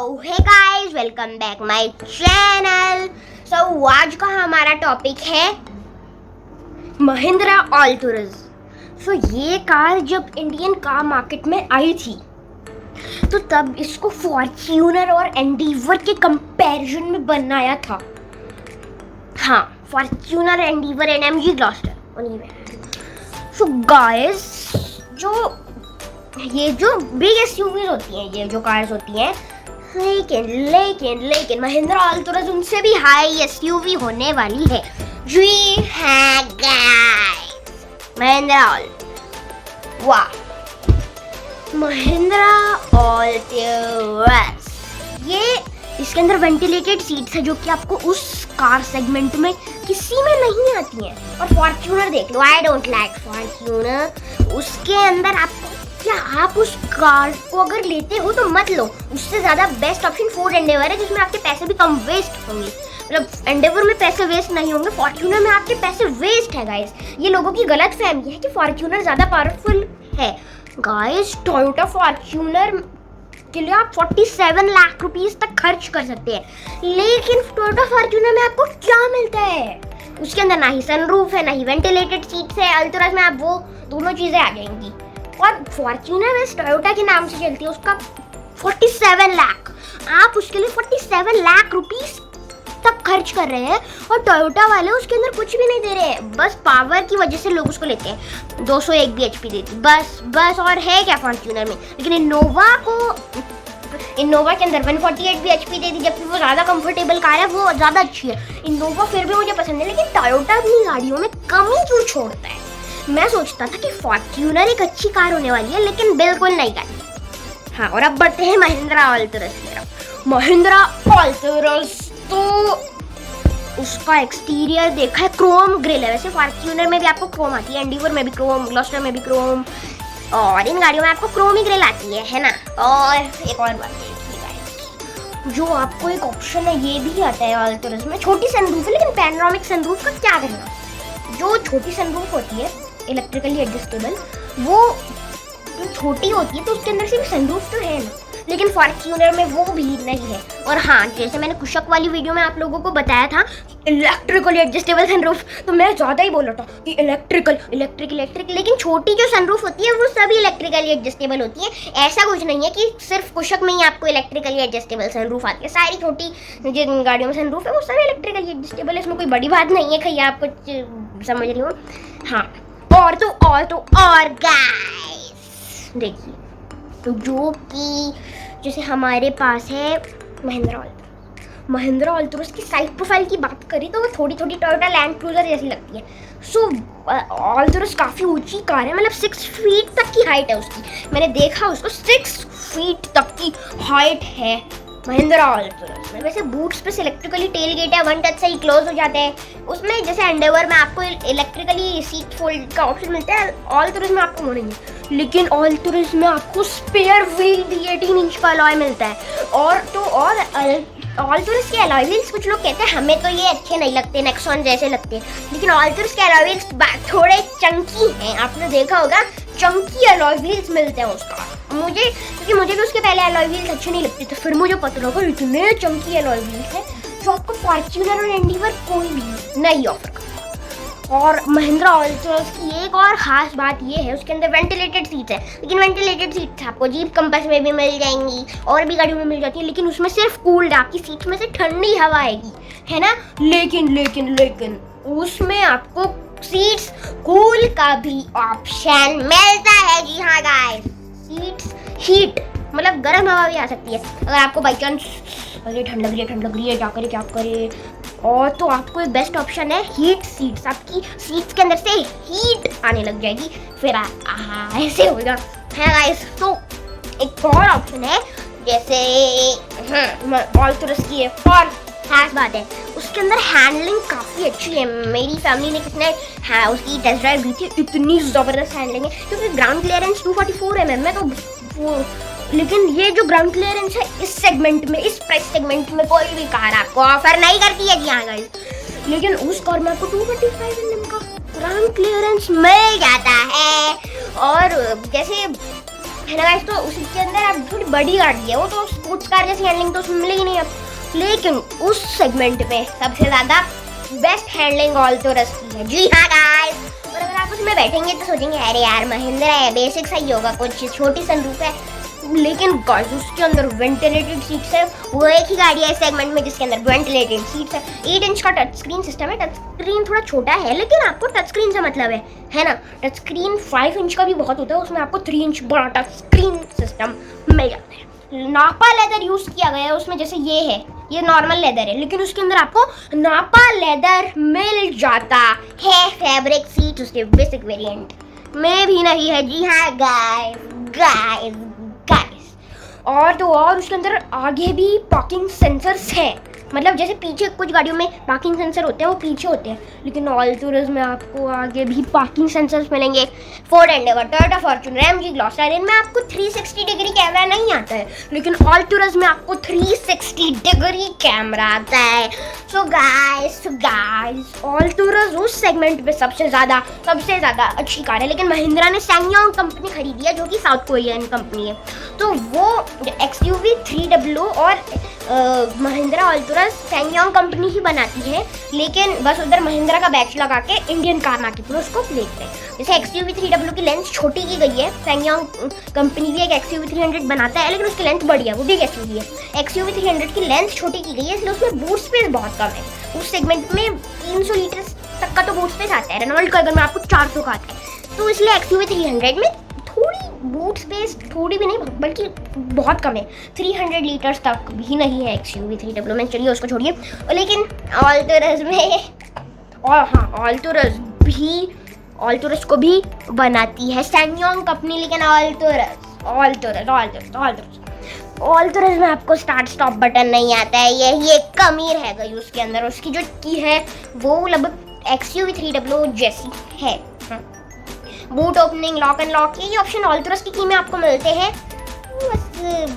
Hey guys, welcome back my channel. So आज का हमारा टॉपिक है महिंद्रा ऑल्टुरस। सो ये कार जब इंडियन कार मार्केट में आई थी तो तब इसको फॉर्च्यूनर और एंडीवर के कंपैरिजन में बनाया था। हाँ, फॉर्च्यूनर, एंडीवर, एनएमजी, ग्लॉस्टर उन्हीं में। सो गाइस, ये जो बिग एसयूवीज होती हैं, ये जो कार्स होती हैं, लेकिन महिंद्रा ऑल्टुरस उनसे भी हाई एसयूवी होने वाली है। जी हाँ गाइस, महिंद्रा वाह, महिंद्रा ऑल्टुरस, ये इसके अंदर वेंटिलेटेड सीट्स है जो कि आपको उस कार सेगमेंट में किसी में नहीं आती हैं। और फॉर्च्यूनर देख लो, आई डोंट लाइक फॉर्च्यूनर। उसके अंदर आपको, क्या आप उस कार को अगर लेते हो तो मत लो। उससे ज़्यादा बेस्ट ऑप्शन फोर्ड एंडेवर है, जिसमें आपके पैसे भी कम वेस्ट होंगे। मतलब एंडेवर में पैसे वेस्ट नहीं होंगे, फॉर्च्यूनर में आपके पैसे वेस्ट है गाइस। ये लोगों की गलत फहमी है कि फॉर्च्यूनर ज़्यादा पावरफुल है। गाइस, टोयोटा फॉर्च्यूनर के लिए आप 47 लाख रुपीस तक खर्च कर सकते हैं, लेकिन टोयोटा फॉर्च्यूनर में आपको क्या मिलता है? उसके अंदर ना ही सनरूफ है, ना ही वेंटिलेटेड सीट्स है। अल्टुरस में आप वो दोनों चीज़ें आ जाएंगी। और फॉर्च्यूनर इस टोयोटा के नाम से चलती है, उसका 47 लाख, आप उसके लिए 47 लाख रुपीस तक खर्च कर रहे हैं। और टोयोटा वाले उसके अंदर कुछ भी नहीं दे रहे हैं, बस पावर की वजह से लोग उसको लेते हैं। 201 bhp देती बस। और है क्या फॉर्च्यूनर में? लेकिन इनोवा के अंदर 148 bhp देती, जबकि वो ज़्यादा कंफर्टेबल कार है, वो ज़्यादा अच्छी है। इनोवा फिर भी मुझे पसंद है, लेकिन टोयोटा अपनी गाड़ियों में कमी क्यों छोड़ता है? मैं सोचता था कि फॉर्च्यूनर एक अच्छी कार होने वाली है, लेकिन बिल्कुल नहीं गाड़ी। हाँ, और अब बढ़ते हैं महिंद्रा ऑल्टुरस की तरफ। महिंद्रा ऑल्टुरस तो उसका एक्सटीरियर देखा है, क्रोम ग्रिल है। वैसे फॉर्च्यूनर में भी आपको क्रोम आती है, एंडीवर में भी क्रोम, ग्लॉस्टर में भी क्रोम, और इन गाड़ियों में आपको क्रोम ही ग्रिल आती है ना। और एक और बात देखिए, जो आपको एक ऑप्शन है ये भी आता है ऑल्टुरस में, छोटी सनरूफ है, लेकिन पैनोरामिक सनरूफ का क्या करना? जो छोटी सनरूफ होती है इलेक्ट्रिकली एडजस्टेबल, वो जो छोटी होती है तो उसके अंदर सिर्फ सनरूफ तो है ना, लेकिन फॉर्च्यूनर में वो भी नहीं है। और हाँ, जैसे मैंने कुशक वाली वीडियो में आप लोगों को बताया था इलेक्ट्रिकली एडजस्टेबल सनरूफ, तो मैं ज़्यादा ही बोल रहा था कि इलेक्ट्रिकल, लेकिन छोटी जो सनरूफ होती है वो सभी इलेक्ट्रिकली एडजस्टेबल होती है। ऐसा कुछ नहीं है कि सिर्फ कुशक में ही आपको इलेक्ट्रिकली एडजस्टेबल सनरूफ आती है। सारी छोटी जिन गाड़ियों में सनरूफ है वो सभी इलेक्ट्रिकली एडजस्टेबल है, इसमें कोई बड़ी बात नहीं है। कहीं आप कुछ समझ रही हो? हाँ, और गाइस देखिए, तो जो कि जैसे हमारे पास है महिंद्रा ऑल्टुरस की साइड प्रोफाइल की बात करें तो वो थोड़ी टोयोटा लैंड क्रूजर जैसी लगती है। सो ऑल्टुरस काफ़ी ऊंची कार है, मतलब 6 फीट तक की हाइट है उसकी। मैंने देखा उसको, 6 फीट तक की हाइट है महिंद्रा ऑल्टुरस में। वैसे बूट्स पे इलेक्ट्रिकली टेल गेट है, 1 टच से ही क्लोज हो जाते हैं। उसमें जैसे एंडेवर में आपको इलेक्ट्रिकली सीट फोल्ड का ऑप्शन मिलता है, ऑल्टुरस में आपको वो नहीं है। लेकिन ऑल्टुरस में आपको स्पेयर व्हील भी 18 इंच का अलॉय मिलता है। और ऑल्टुरस के अलॉय व्हील्स, कुछ लोग कहते हैं हमें तो ये अच्छे नहीं लगते, नेक्सॉन जैसे लगते हैं, लेकिन ऑल्टुरस के अलॉय व्हील्स थोड़े चंकी हैं। आपने देखा होगा, चंकी अलॉय व्हील्स मिलते हैं उसका। क्योंकि मुझे भी उसके पहले अलॉय व्हील्स अच्छे नहीं लगते थे, फिर मुझे पता लगा इतने चंकी अलॉय व्हील्स हैं जो आपको फॉर्च्यूनर और एंडीवर कोई भी नहीं ऑफर करता। और महिंद्रा ऑल्टुरस की एक और ख़ास बात ये है, उसके अंदर वेंटिलेटेड सीट्स है। लेकिन वेंटिलेटेड सीट्स आपको जीप कंपास में भी मिल जाएंगी, और भी गाड़ियों में मिल जाती है, लेकिन उसमें सिर्फ कूल्ड, आपकी सीट में से ठंडी हवा आएगी, है ना। लेकिन उसमें आपको सीट्स कूल का भी ऑप्शन मिलता है। जी हाँ गाइस, सीट्स हीट, मतलब गर्म हवा भी आ सकती है। अगर आपको बाई चांस अरे ठंड लग रही है, क्या करे, और तो आपको एक बेस्ट ऑप्शन है हीट सीट्स। आपकी सीट्स के अंदर से हीट आने लग जाएगी, फिर ऐसे होगा, है गाइस। तो एक और ऑप्शन है, जैसे ऑल्टुरस की एक और खास बात है, उसके अंदर हैंडलिंग काफ़ी अच्छी है। मेरी फैमिली ने उसकी टेस्ट ड्राइव दी थी, इतनी ज़बरदस्त हैंडलिंग है। क्योंकि ग्राउंड क्लियरेंस 244 mm है, तो वो, लेकिन ये जो ग्राउंड क्लियरेंस है इस सेगमेंट में, इस प्राइस सेगमेंट में कोई भी कार आपको ऑफर नहीं करती है। जी हाँ गाइस, लेकिन उस कार में आपको 245 mm का ग्राउंड क्लियरेंस मिल जाता है। और जैसे है ना गाइस। तो उसके अंदर आप थोड़ी बड़ी गाड़ी है वो, तो स्पोर्ट्स कार जैसी हैंडलिंग तो उसमें मिलेगी नहीं अब, लेकिन उस सेगमेंट में सबसे ज़्यादा बेस्ट हैंडलिंग ऑल्टोरस की है। जी हाँ गाइस। और अगर आप उसमें बैठेंगे तो सोचेंगे अरे यार महिंद्रा है, बेसिक सा ही होगा, कुछ छोटी सनरूफ है, लेकिन गाइस उसके अंदर वेंटिलेटेड सीट्स है। वो एक ही गाड़ी है इस सेगमेंट में जिसके अंदर वेंटिलेटेड सीट्स है। 8 इंच का टच स्क्रीन सिस्टम है। टच स्क्रीन थोड़ा छोटा है लेकिन आपको टच स्क्रीन से मतलब है ना। टच स्क्रीन 5 इंच का भी बहुत होता है, उसमें आपको 3 इंच बड़ा टच स्क्रीन सिस्टम मिल जाता है। नापा लेदर यूज किया गया है उसमें, जैसे ये नॉर्मल लेदर है लेकिन उसके अंदर आपको नापा लेदर मिल जाता है। फैब्रिक सीट उसके बेसिक वेरिएंट में भी नहीं है। जी हाँ गाइस गाइस गाइस। और तो और उसके अंदर आगे भी पार्किंग सेंसर्स हैं, मतलब जैसे पीछे कुछ गाड़ियों में पार्किंग सेंसर होते हैं वो पीछे होते हैं, लेकिन ऑल्टोरस में आपको आगे भी पार्किंग सेंसर्स मिलेंगे। Ford Endeavour, Toyota Fortuner, MG Gloster, इनमें आपको 360 डिग्री कैमरा नहीं आता है, लेकिन ऑल्टोरस में आपको 360 डिग्री कैमरा आता है। सो गाइस ऑल्टोरस उस सेगमेंट पे सबसे ज़्यादा अच्छी कार है। लेकिन महिंद्रा ने सैंगयोंग कंपनी खरीदी है जो कि साउथ कोरियन कंपनी है, तो वो XUV 3W और महिंद्रा ऑल्टोरस सैंगयोंग कंपनी ही बनाती है, लेकिन बस उधर महिंद्रा का बैच लगा के इंडियन कार मार्केट में उसको बेच रहे हैं। जैसे XUV 3W की लेंथ छोटी की गई है, सैंगयोंग कंपनी भी एक XUV 300 बनाता है लेकिन उसकी लेंथ बड़ी है, वो भी XUV है। XUV 300 की लेंथ छोटी की गई है इसलिए उसमें बूट स्पेस बहुत कम है। उस सेगमेंट में 300 लीटर तक का तो बूट स्पेस आता है, रेनॉल्ट का अगर में आपको 400 का आता है, तो इसलिए XUV 300 में थोड़ी बूट स्पेस, थोड़ी भी नहीं बल्कि बहुत कम है, 300 लीटर्स तक भी नहीं है XUV 3W में। चलिए उसको छोड़िए। लेकिन ऑल्टोरस में, और हाँ ऑल्टोरस को भी बनाती है सैंगयोंग कंपनी, लेकिन ऑल्टोरस में आपको स्टार्ट स्टॉप बटन नहीं आता है, यही एक कमी रह गई उसके अंदर। उसकी जो की है वो लगभग XUV 3W जैसी है। Boot opening, lock and lock, यही ऑप्शन ऑल्टोरस की में आपको मिलते हैं,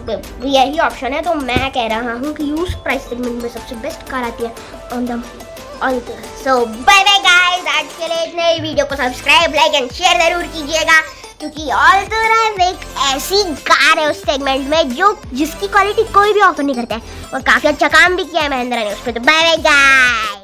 बस यही ऑप्शन है। तो मैं कह रहा हूँ कि यूज प्राइस सेगमेंट में सबसे बेस्ट कार आती है on the Altroz. So bye bye guys, आज के लिए इतना ही। वीडियो को सब्सक्राइब, लाइक एंड शेयर जरूर कीजिएगा, क्योंकि ऑल्टोरस एक ऐसी कार है उस सेगमेंट में जिसकी क्वालिटी कोई भी ऑफर नहीं करता है, और काफ़ी अच्छा काम भी किया है महिंद्रा ने उस पर। तो बाय बाय गाइस।